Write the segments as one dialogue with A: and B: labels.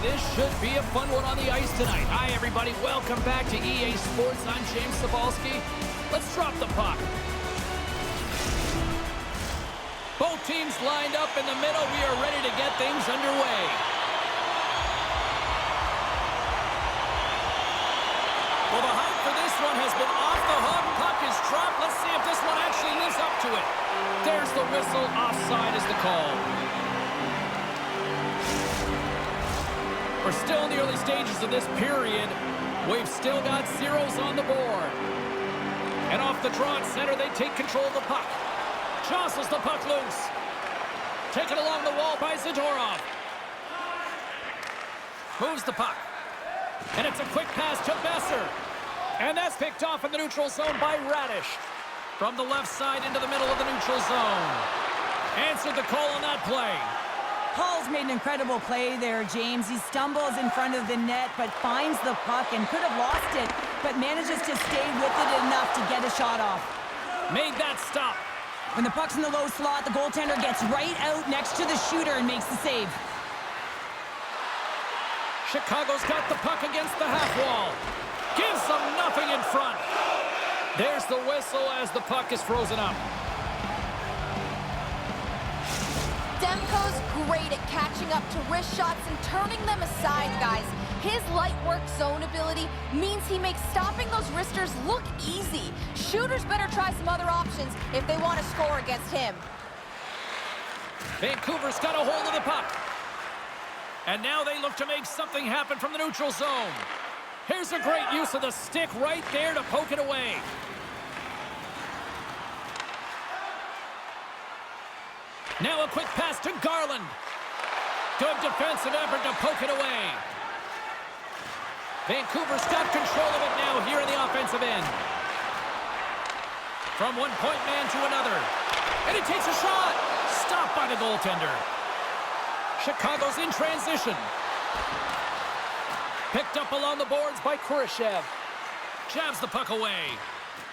A: this should be a fun one on the ice tonight. Hi, everybody. Welcome back to EA Sports. I'm James Cybulski. Let's drop the puck. Both teams lined up in the middle. We are ready to get things underway. Well, the hype for this one has been off the hook. Puck is dropped. Let's see if this one actually lives up to it. There's the whistle. Offside is the call. We're still in the early stages of this period. We've still got zeros on the board. And off the draw at center, they take control of the puck. Jostles the puck loose. Taken along the wall by Zadorov. Moves the puck. And it's a quick pass to Besser. And that's picked off in the neutral zone by Radish. From the left side into the middle of the neutral zone. Answered the call on that play.
B: Hall's made an incredible play there, James. He stumbles in front of the net, but finds the puck and could have lost it, but manages to stay with it enough to get a shot off.
A: Made that stop.
B: When the puck's in the low slot, the goaltender gets right out next to the shooter and makes the save.
A: Chicago's got the puck against the half wall. Gives them nothing in front. There's the whistle as the puck is frozen up.
C: Demko's great at catching up to wrist shots and turning them aside, guys. His light work zone ability means he makes stopping those wristers look easy. Shooters better try some other options if they want to score against him.
A: Vancouver's got a hold of the puck. And now they look to make something happen from the neutral zone. Here's a great use of the stick right there to poke it away. Now a quick pass to Garland. Good defensive effort to poke it away. Vancouver's got control of it now here in the offensive end. From one point man to another. And he takes a shot. Stopped by the goaltender. Chicago's in transition. Picked up along the boards by Kurashev. Jabs the puck away.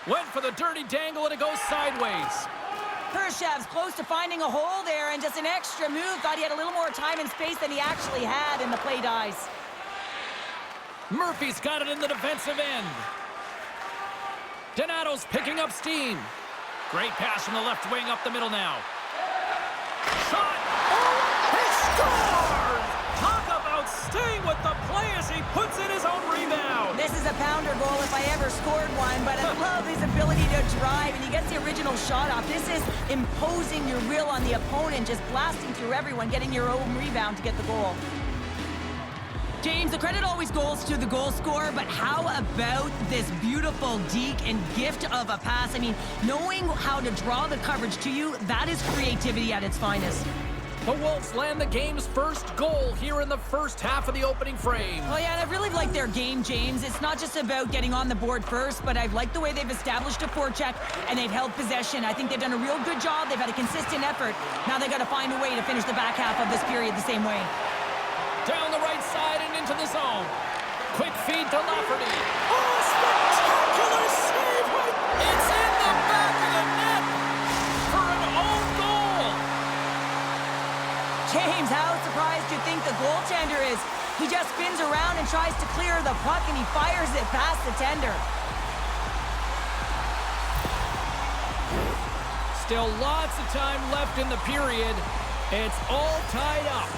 A: Went for the dirty dangle and it goes sideways.
B: Kurashev's close to finding a hole there, and just an extra move. Thought he had a little more time and space than he actually had, and the play dies.
A: Murphy's got it in the defensive end. Donato's picking up steam. Great pass from the left wing up the middle now. Shot! Oh, he scores! Talk about staying with the play as he puts in his own rebound.
B: This is a pounder goal if I ever scored one, but I love his ability to drive, and he gets the original shot off. This is imposing your will on the opponent, just blasting through everyone, getting your own rebound to get the goal. James, the credit always goes to the goal scorer, but how about this beautiful deke and gift of a pass? I mean, knowing how to draw the coverage to you, that is creativity at its finest.
A: The Wolves land the game's first goal here in the first half of the opening frame.
B: Oh yeah, and I've really liked their game, James. It's not just about getting on the board first, but I've liked the way they've established a forecheck and they've held possession. I think they've done a real good job. They've had a consistent effort. Now they've got to find a way to finish the back half of this period the same way.
A: Down the right side and into the zone. Quick feed to Lafferty. Oh, spectacular save! It's in the back of the net for an own goal.
B: James, how surprised do you think the goaltender is? He just spins around and tries to clear the puck, and he fires it past the tender.
A: Still lots of time left in the period. It's all tied up.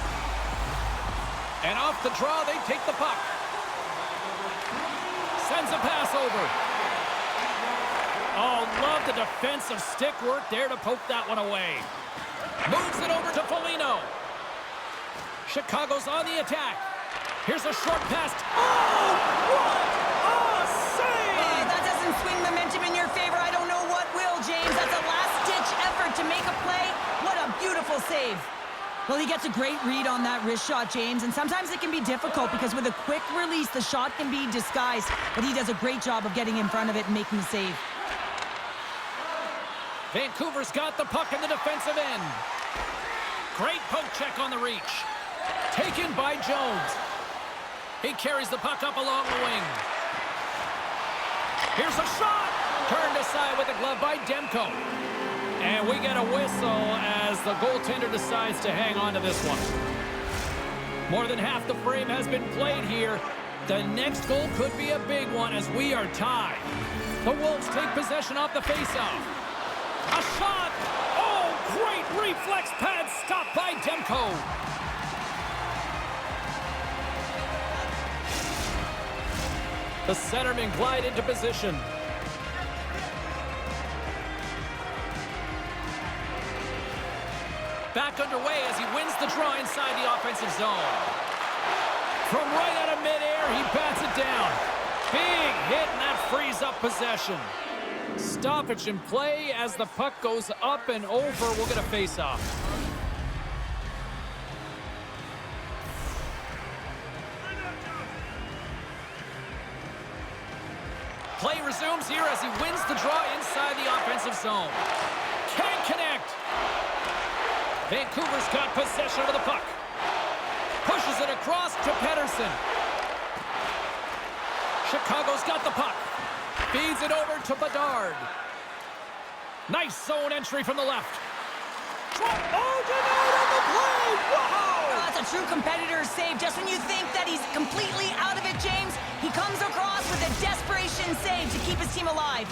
A: And off the draw, they take the puck. Sends a pass over. Oh, love the defensive stick work there to poke that one away. Moves it over to Foligno. Chicago's on the attack. Here's a short pass. Oh, what a save!
B: That doesn't swing momentum in your favor. I don't know what will, James. That's a last-ditch effort to make a play. What a beautiful save. Well, he gets a great read on that wrist shot, James, and sometimes it can be difficult because with a quick release, the shot can be disguised, but he does a great job of getting in front of it and making the save.
A: Vancouver's got the puck in the defensive end. Great poke check on the reach. Taken by Jones. He carries the puck up along the wing. Here's a shot! Turned aside with a glove by Demko. And we get a whistle as the goaltender decides to hang on to this one. More than half the frame has been played here. The next goal could be a big one as we are tied. The Wolves take possession off the faceoff. A shot! Oh, great reflex pad stopped by Demko. The centerman glide into position. Back underway as he wins the draw inside the offensive zone. From right out of midair, he bats it down. Big hit, and that frees up possession. Stoppage in play as the puck goes up and over. We'll get a face-off. Play resumes here as he wins the draw inside the offensive zone. Can't connect. Vancouver's got possession of the puck. Pushes it across to Pedersen. Chicago's got the puck. Feeds it over to Bedard. Nice zone entry from the left. Oh, denied on the play! Wow!
B: That's a true competitor's save. Just when you think that he's completely out of it, James, he comes across with a desperation save to keep his team alive.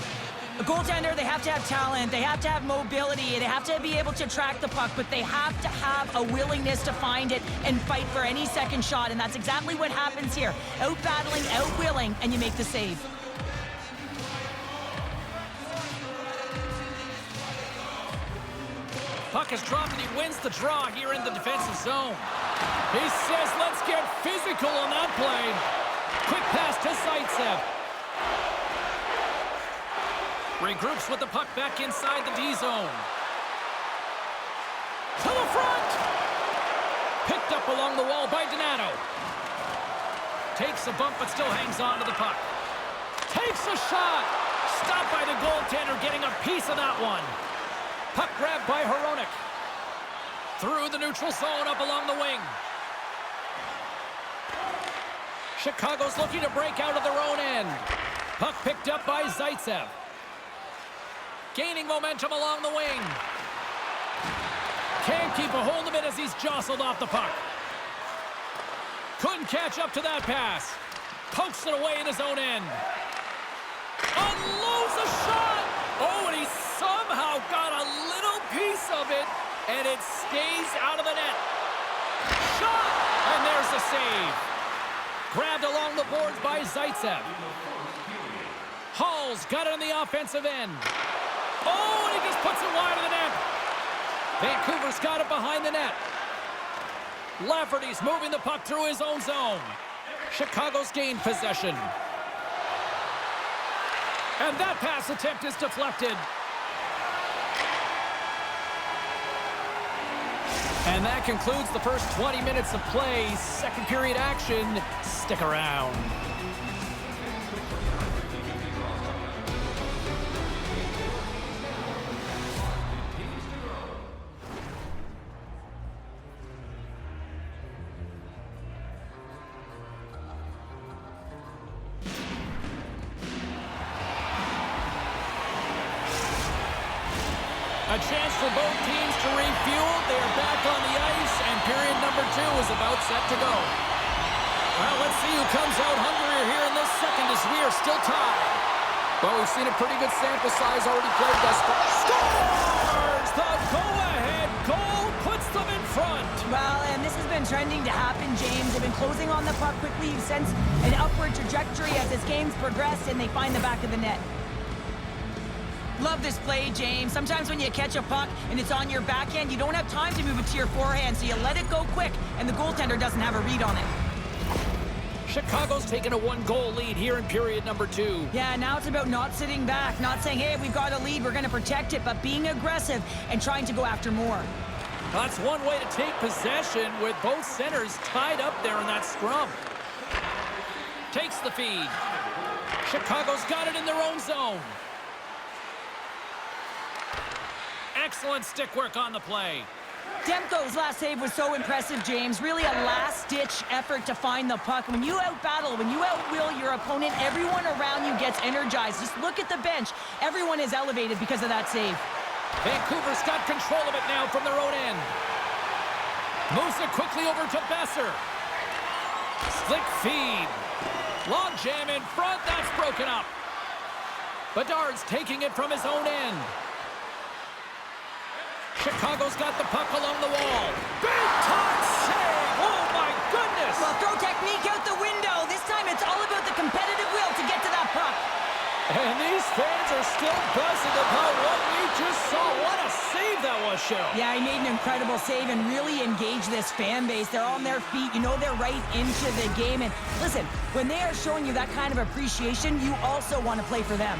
B: A goaltender, they have to have talent, they have to have mobility, they have to be able to track the puck, but they have to have a willingness to find it and fight for any second shot, and that's exactly what happens here. Out-battling, out-willing, and you make the save.
A: Puck is dropped and he wins the draw here in the defensive zone. He says, let's get physical on that play. Quick pass to Zaitsev. Regroups with the puck back inside the D-zone. To the front! Picked up along the wall by Donato. Takes a bump but still hangs on to the puck. Takes a shot! Stopped by the goaltender, getting a piece of that one. Puck grabbed by Hronek. Through the neutral zone up along the wing. Chicago's looking to break out of their own end. Puck picked up by Zaitsev. Gaining momentum along the wing. Can't keep a hold of it as he's jostled off the puck. Couldn't catch up to that pass. Pokes it away in his own end. Unloads a shot! Oh, and he somehow got a little piece of it, and it stays out of the net. Shot! And there's the save. Grabbed along the boards by Zaitsev. Hall's got it on the offensive end. Oh, and he just puts it wide of the net. Vancouver's got it behind the net. Lafferty's moving the puck through his own zone. Chicago's gained possession. And that pass attempt is deflected. And that concludes the first 20 minutes of play. Second period action. Stick around. A chance for both teams to refuel. They are back on the ice, and period number 2 is about set to go. Well, let's see who comes out hungrier here in this second as we are still tied. Well, we've seen a pretty good sample size already played thus far. Scores! The go-ahead goal puts them in front.
B: Well, and this has been trending to happen, James. They've been closing on the puck quickly. You've sensed an upward trajectory as this game's progressed, and they find the back of the net. Love this play, James. Sometimes when you catch a puck and it's on your backhand, you don't have time to move it to your forehand, so you let it go quick, and the goaltender doesn't have a read on it.
A: Chicago's taken a 1-goal lead here in period number 2.
B: Yeah, now it's about not sitting back, not saying, hey, we've got a lead, we're going to protect it, but being aggressive and trying to go after more.
A: That's one way to take possession with both centers tied up there in that scrum. Takes the feed. Chicago's got it in their own zone. Excellent stick work on the play.
B: Demko's last save was so impressive, James. Really a last-ditch effort to find the puck. When you out-battle, when you out-will your opponent, everyone around you gets energized. Just look at the bench. Everyone is elevated because of that save.
A: Vancouver's got control of it now from their own end. Moves it quickly over to Besser. Slick feed. Long jam in front. That's broken up. Bedard's taking it from his own end. Chicago's got the puck along the wall. Big time save. Oh, my goodness.
B: Well, throw technique out the window. This time it's all about the competitive will to get to that puck.
A: And these fans are still buzzing about what we just saw. What a save that was, Cheryl.
B: Yeah, he made an incredible save and really engaged this fan base. They're on their feet. You know they're right into the game. And listen, when they are showing you that kind of appreciation, you also want to play for them.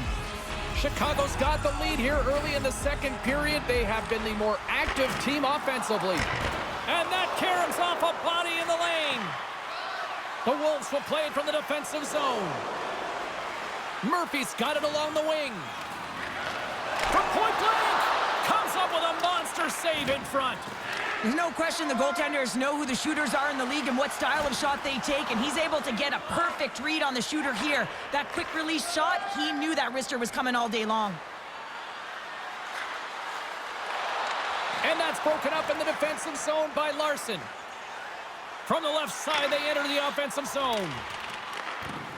A: Chicago's got the lead here early in the second period. They have been the more active team offensively. And that caroms off a body in the lane. The Wolves will play it from the defensive zone. Murphy's got it along the wing. From point blank, comes up with a monster save in front.
B: There's no question the goaltenders know who the shooters are in the league and what style of shot they take, and he's able to get a perfect read on the shooter here. That quick release shot, he knew that wrister was coming all day long.
A: And that's broken up in the defensive zone by Larson. From the left side, they enter the offensive zone.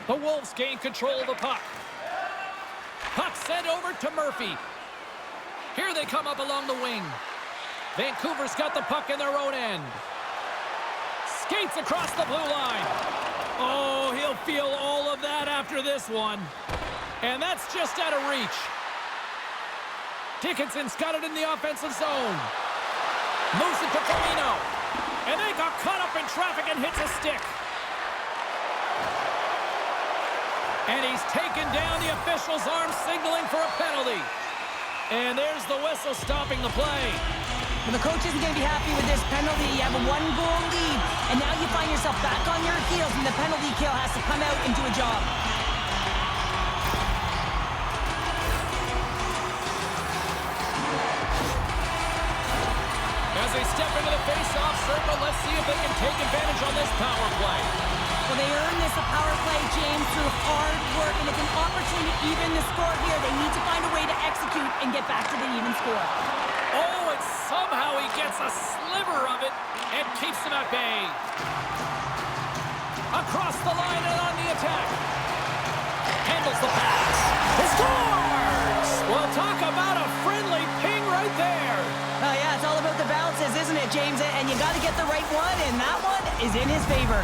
A: The Wolves gain control of the puck. Puck sent over to Murphy. Here they come up along the wing. Vancouver's got the puck in their own end. Skates across the blue line. Oh, he'll feel all of that after this one. And that's just out of reach. Dickinson's got it in the offensive zone. Moves it to Foligno. And they got caught up in traffic and hits a stick. And he's taken down. The official's arm signaling for a penalty. And there's the whistle stopping the play.
B: Well, the coach isn't going to be happy with this penalty. You have a one-goal lead, and now you find yourself back on your heels, and the penalty kill has to come out and do a job.
A: As they step into the face-off circle, let's see if they can take advantage on this power play.
B: Well, they earned this a power play, James, through hard work, and it's an opportunity to even the score here. They need to find a way to execute and get back to the even score.
A: Oh, and somehow he gets a sliver of it and keeps them at bay. Across the line and on the attack. Handles the pass. He scores! Well, talk about a friendly ping right there.
B: Oh, yeah, it's all about the bounces, isn't it, James? And you got to get the right one, and that one is in his favor.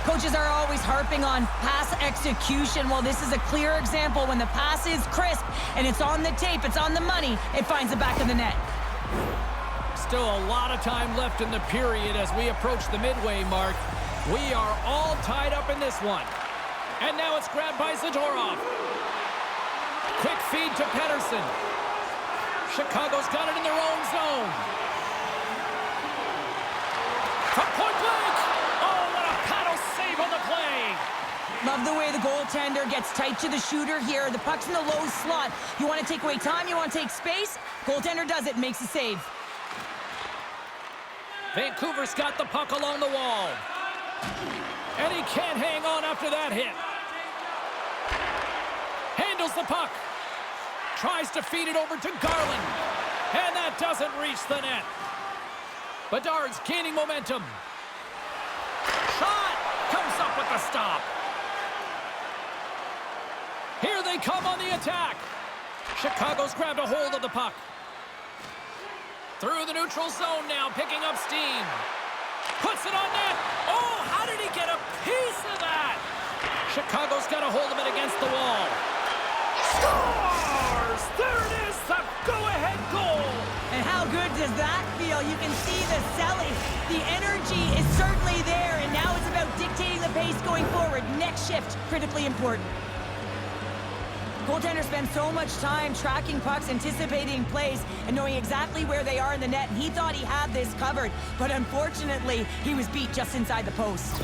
B: Coaches are always harping on pass execution. Well, this is a clear example. When the pass is crisp and it's on the tape, it's on the money, it finds the back of the net.
A: Still a lot of time left in the period as we approach the midway mark. We are all tied up in this one. And now it's grabbed by Zadorov. Quick feed to Pedersen. Chicago's got it in their own zone. From point blank. Oh, what a paddle save on the play.
B: Love the way the goaltender gets tight to the shooter here. The puck's in the low slot. You want to take away time, you want to take space. Goaltender does it and makes a save.
A: Vancouver's got the puck along the wall. And he can't hang on after that hit. Handles the puck. Tries to feed it over to Garland. And that doesn't reach the net. Bedard's gaining momentum. Shot! Comes up with the stop. Here they come on the attack. Chicago's grabbed a hold of the puck. Through the neutral zone now, picking up steam. Puts it on net. Oh, how did he get a piece of that? Chicago's got a hold of it against the wall. Scores! There it is, the go-ahead goal.
B: And how good does that feel? You can see the selling. The energy is certainly there, and now it's about dictating the pace going forward. Next shift, critically important. Goaltender spends so much time tracking pucks, anticipating plays, and knowing exactly where they are in the net, and he thought he had this covered, but unfortunately, he was beat just inside the post.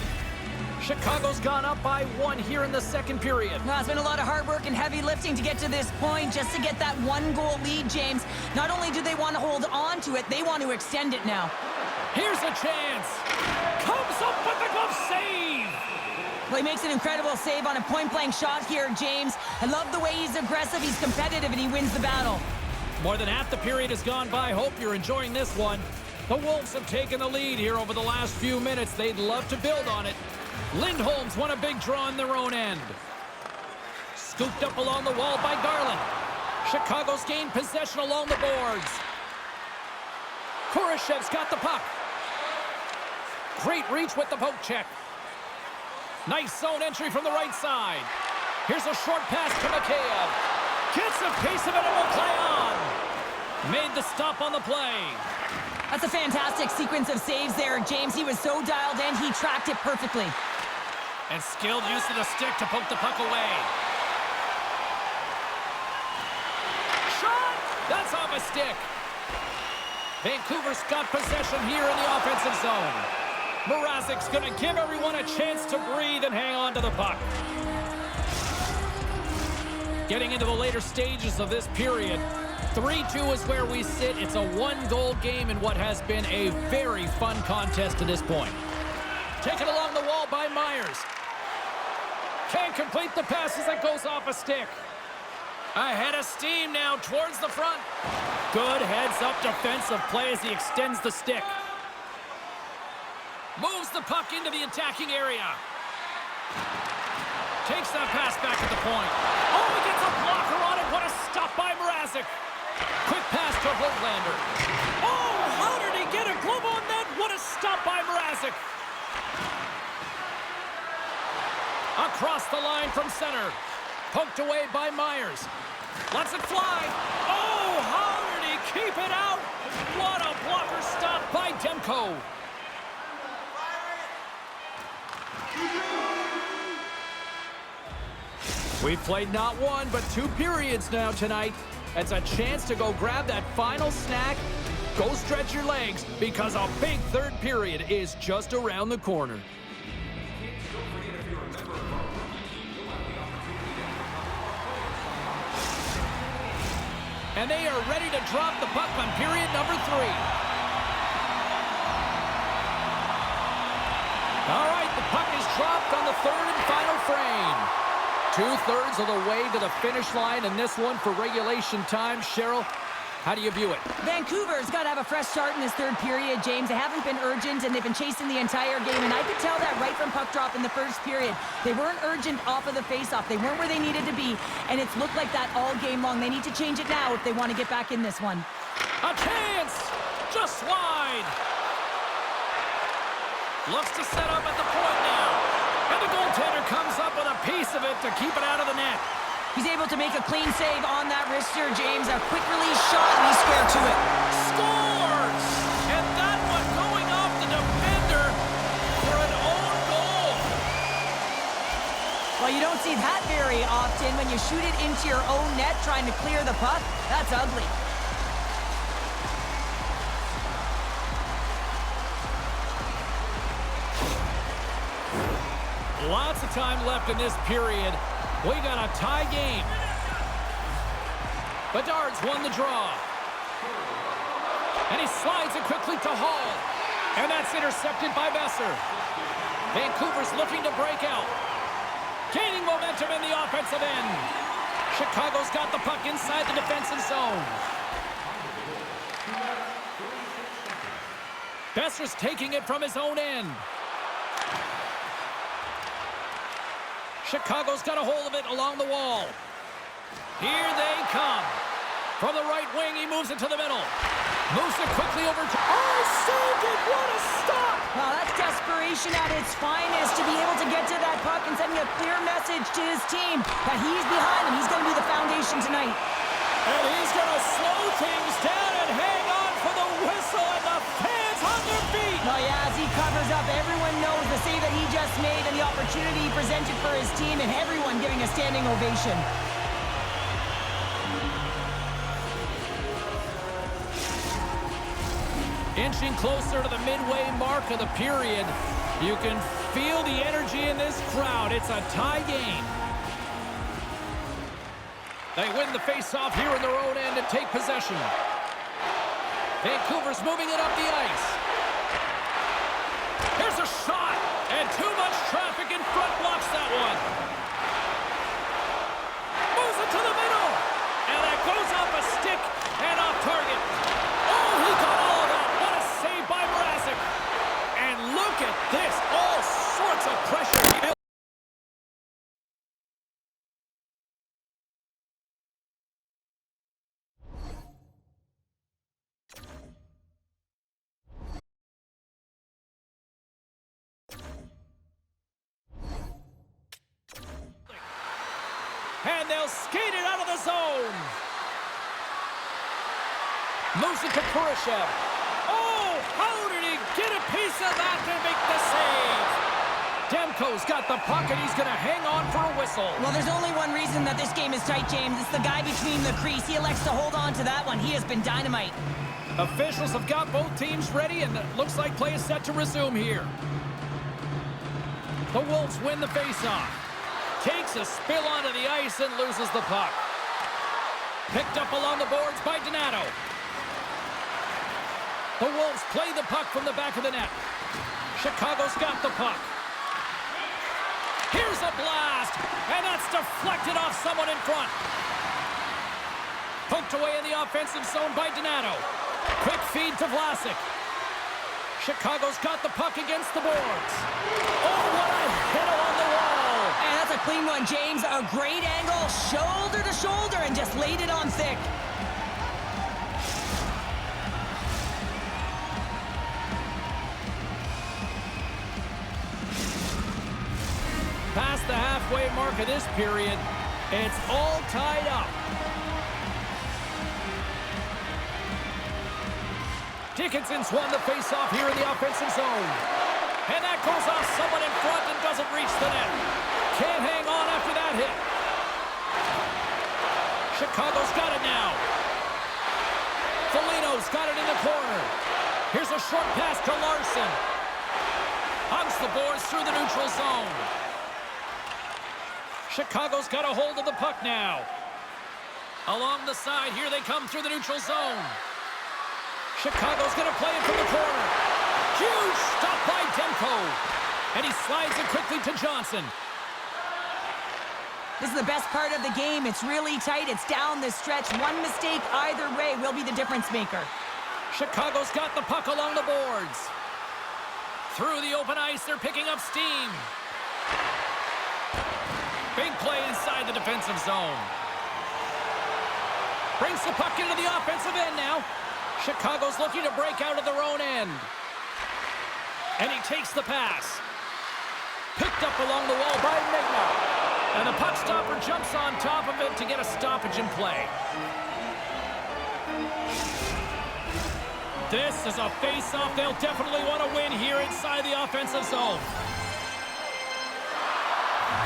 A: Chicago's gone up by 1 here in the second period.
B: Well, it's been a lot of hard work and heavy lifting to get to this point, just to get that 1-goal lead, James. Not only do they want to hold on to it, they want to extend it now.
A: Here's a chance. Comes up with the glove save.
B: Well, he makes an incredible save on a point-blank shot here, James. I love the way he's aggressive, he's competitive, and he wins the battle.
A: More than half the period has gone by. Hope you're enjoying this one. The Wolves have taken the lead here over the last few minutes. They'd love to build on it. Lindholm's won a big draw in their own end. Scooped up along the wall by Garland. Chicago's gained possession along the boards. Kurashev's got the puck. Great reach with the poke check. Nice zone entry from the right side. Here's a short pass to Mikheyev. Gets a piece of it and will play on. Made the stop on the play.
B: That's a fantastic sequence of saves there, James. He was so dialed in, he tracked it perfectly.
A: And skilled use of the stick to poke the puck away. Shot! That's off a stick. Vancouver's got possession here in the offensive zone. Mrazek's going to give everyone a chance to breathe and hang on to the puck. Getting into the later stages of this period, 3-2 is where we sit. It's a one-goal game in what has been a very fun contest to this point. Taken along the wall by Myers. Can't complete the pass as it goes off a stick. Ahead of steam now towards the front. Good heads-up defensive play as he extends the stick. Moves the puck into the attacking area. Takes that pass back at the point. Oh, he gets a blocker on it. What a stop by Mrazek. Quick pass to Hoglander. Oh, how did he get a glove on that? What a stop by Mrazek. Across the line from center. Poked away by Myers. Lets it fly. Oh, how did he keep it out? What a blocker stop by Demko. We've played not one, but 2 periods now tonight. It's a chance to go grab that final snack. Go stretch your legs, because a big third period is just around the corner. And they are ready to drop the puck on period number 3. All right, the puck is dropped on the third and final frame. 2/3 of the way to the finish line in this one for regulation time. Cheryl, how do you view it?
B: Vancouver's got to have a fresh start in this third period, James. They haven't been urgent, and they've been chasing the entire game, and I could tell that right from puck drop in the first period. They weren't urgent off of the faceoff. They weren't where they needed to be, and it's looked like that all game long. They need to change it now if they want to get back in this one.
A: A chance! Just wide! Looks to set up at the point now. And the goaltender comes up with a piece of it to keep it out of the net.
B: He's able to make a clean save on that wrister, James. A quick release shot, and he's square to it.
A: Scores! And that one going off the defender for an own goal.
B: Well, you don't see that very often when you shoot it into your own net trying to clear the puck. That's ugly.
A: Lots of time left in this period. We got a tie game. Bedard's won the draw. And he slides it quickly to Hall. And that's intercepted by Besser. Vancouver's looking to break out. Gaining momentum in the offensive end. Chicago's got the puck inside the defensive zone. Besser's taking it from his own end. Chicago's got a hold of it along the wall. Here they come. From the right wing, he moves it to the middle. Moves it quickly over to... Oh, saved it! What a stop!
B: Well, that's desperation at its finest to be able to get to that puck and sending a clear message to his team that he's behind them. He's going to be the foundation tonight.
A: And he's going to slow things down and hang on for the whistle, and the fans on their feet.
B: Oh, yeah, as he covers up, everyone knows the save that he just made and the opportunity he presented for his team, and everyone giving a standing ovation.
A: Inching closer to the midway mark of the period. You can feel the energy in this crowd. It's a tie game. They win the face-off here in their own end and take possession. Vancouver's moving it up the ice. Here's a shot, and too much traffic in front blocks that one. Moves it to the middle, and that goes off a stick and off target. Oh, he got all of that. What a save Look at this. All sorts of pressure. And they'll skate it out of the zone. Moves it to Kurashev. Oh, how did he get a piece of that to make the save? Demko's got the puck, and he's going to hang on for a whistle.
B: Well, there's only one reason that this game is tight, James. It's the guy between the crease. He elects to hold on to that one. He has been dynamite.
A: Officials have got both teams ready, and it looks like play is set to resume here. The Wolves win the faceoff. Takes a spill onto the ice and loses the puck. Picked up along the boards by Donato. The Wolves play the puck from the back of the net. Chicago's got the puck. Here's a blast, and that's deflected off someone in front. Poked away in the offensive zone by Donato. Quick feed to Vlasic. Chicago's got the puck against the boards. Oh, what a hit along the wall.
B: And that's a clean one, James. A great angle, shoulder to shoulder, and just laid it on thick.
A: Past the halfway mark of this period, it's all tied up. Dickinson's won the faceoff here in the offensive zone. And that goes off someone in front and doesn't reach the net. Can't hang on after that hit. Chicago's got it now. Foligno's got it in the corner. Here's a short pass to Larson. Hugs the boards through the neutral zone. Chicago's got a hold of the puck now. Along the side, here they come through the neutral zone. Chicago's going to play it from the corner. Huge stop by Demko. And he slides it quickly to Johnson.
B: This is the best part of the game. It's really tight. It's down this stretch. One mistake either way will be the difference maker.
A: Chicago's got the puck along the boards. Through the open ice, they're picking up steam. Big play inside the defensive zone. Brings the puck into the offensive end now. Chicago's looking to break out of their own end. And he takes the pass. Picked up along the wall by Migna. And the puck stopper jumps on top of it to get a stoppage in play. This is a face-off they'll definitely want to win here inside the offensive zone.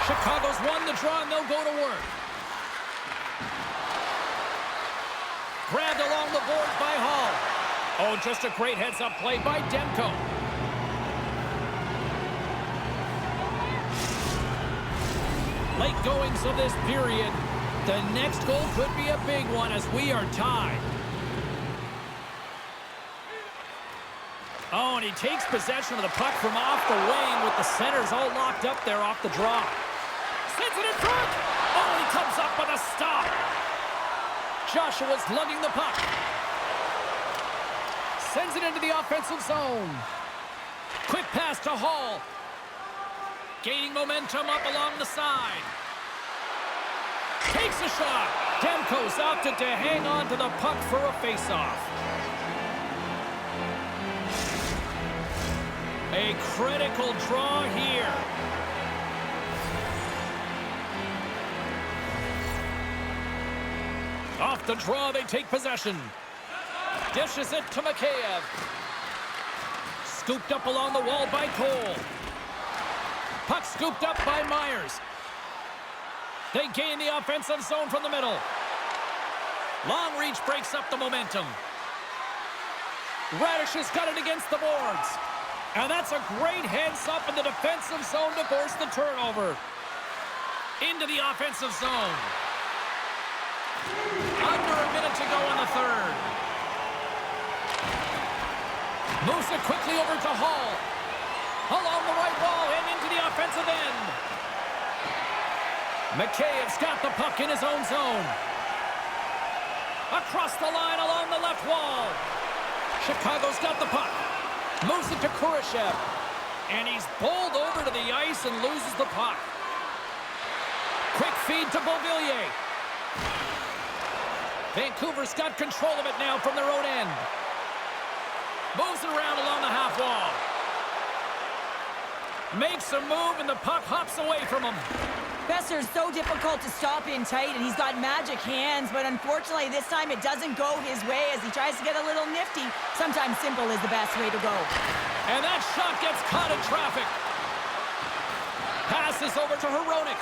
A: Chicago's won the draw, and they'll go to work. Grabbed along the board by Hall. Oh, just a great heads-up play by Demko. Late goings of this period. The next goal could be a big one as we are tied. Oh, and he takes possession of the puck from off the wing with the centers all locked up there off the draw. Sends it in front. Oh, he comes up with a stop. Joshua's lugging the puck. Sends it into the offensive zone. Quick pass to Hall. Gaining momentum up along the side. Takes a shot. Demko's opted to hang on to the puck for a faceoff. A critical draw here. Off the draw, they take possession. Dishes it to Mikheyev. Scooped up along the wall by Cole. Puck scooped up by Myers. They gain the offensive zone from the middle. Long reach breaks up the momentum. Radish has got it against the boards. And that's a great heads-up in the defensive zone to force the turnover. Into the offensive zone. Under a minute to go in the third. Moves it quickly over to Hall. Along the right wall and into the offensive end. Mikheyev's got the puck in his own zone. Across the line along the left wall. Chicago's got the puck. Moves it to Kurashev. And he's bowled over to the ice and loses the puck. Quick feed to Beauvillier. Vancouver's got control of it now from their own end. Moves it around along the half wall. Makes a move and the puck hops away from him.
B: Besser's so difficult to stop in tight, and he's got magic hands, but unfortunately this time it doesn't go his way as he tries to get a little nifty. Sometimes simple is the best way to go.
A: And that shot gets caught in traffic. Passes over to Hronek.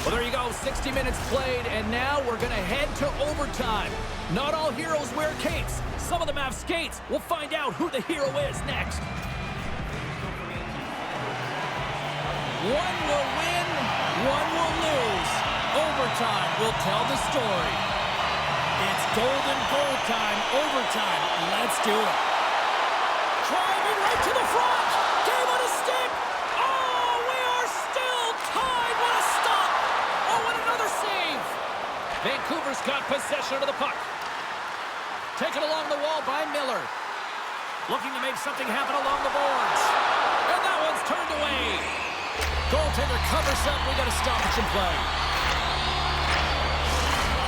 A: Well, there you go, 60 minutes played, and now we're going to head to overtime. Not all heroes wear capes. Some of them have skates. We'll find out who the hero is next. One will win, one will lose. Overtime will tell the story. It's golden goal time, overtime. Let's do it. Driving right to the front. Game on a stick. Oh, we are still tied. What a stop. Oh, and another save. Vancouver's got possession of the puck. Taken along the wall by Miller. Looking to make something happen along the boards. And that one's turned away. Goaltender covers up. We got to stop it and play.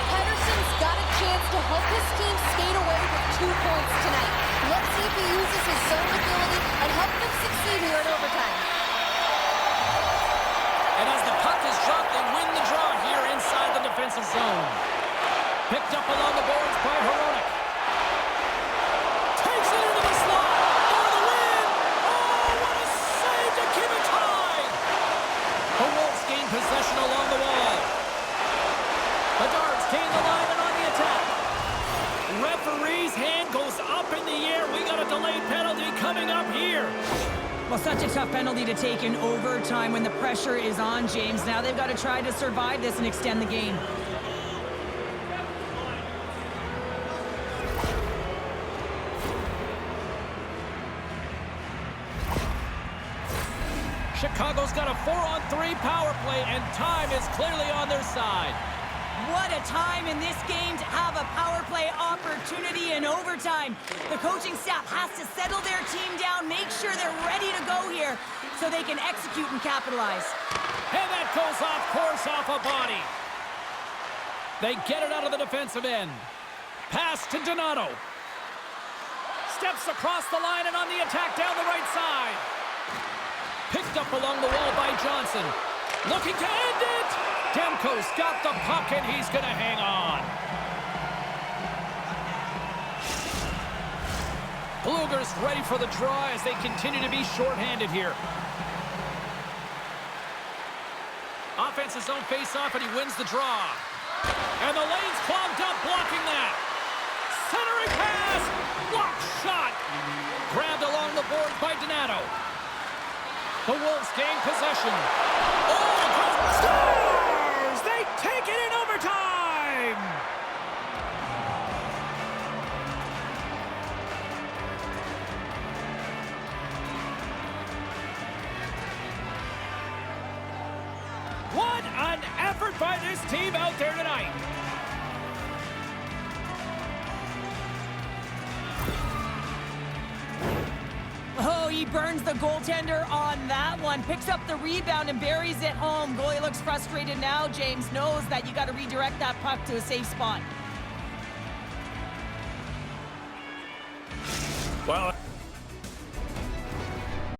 C: Pedersen's got a chance to help his team skate away with 2 points tonight. Let's see if he uses his zone ability and help them succeed here in overtime.
A: And as the puck is dropped, they win the draw here inside the defensive zone. Picked up along the boards by Hronek. Takes it into the slot for the win. Oh, what a save to keep it tied. The Wolves gain possession along the wall. The Darts gain the line and on the attack. Referee's hand goes up in the air. We got a delayed penalty coming up here.
B: Well, such a tough penalty to take in overtime when the pressure is on, James. Now they've got to try to survive this and extend the game.
A: Chicago's got a 4-on-3 power play, and time is clearly on their side.
B: What a time in this game to have a power play opportunity in overtime. The coaching staff has to settle their team down, make sure they're ready to go here so they can execute and capitalize.
A: And that goes off course off a body. They get it out of the defensive end. Pass to Donato. Steps across the line and on the attack down the right side. Picked up along the wall by Johnson. Looking to end it. Demko's got the puck and he's going to hang on. Blueger's ready for the draw as they continue to be shorthanded here. Offensive zone face-off and he wins the draw. And the lane's clogged up, blocking that. Centering pass. Block shot. Grabbed along the board by Donato. The Wolves gain possession. Oh, scores! They take it in overtime! What an effort by this team out there tonight!
B: Oh, he burns the goaltender on that one. Picks up the rebound and buries it home. Goalie looks frustrated now. James knows that you got to redirect that puck to a safe spot.
A: Well...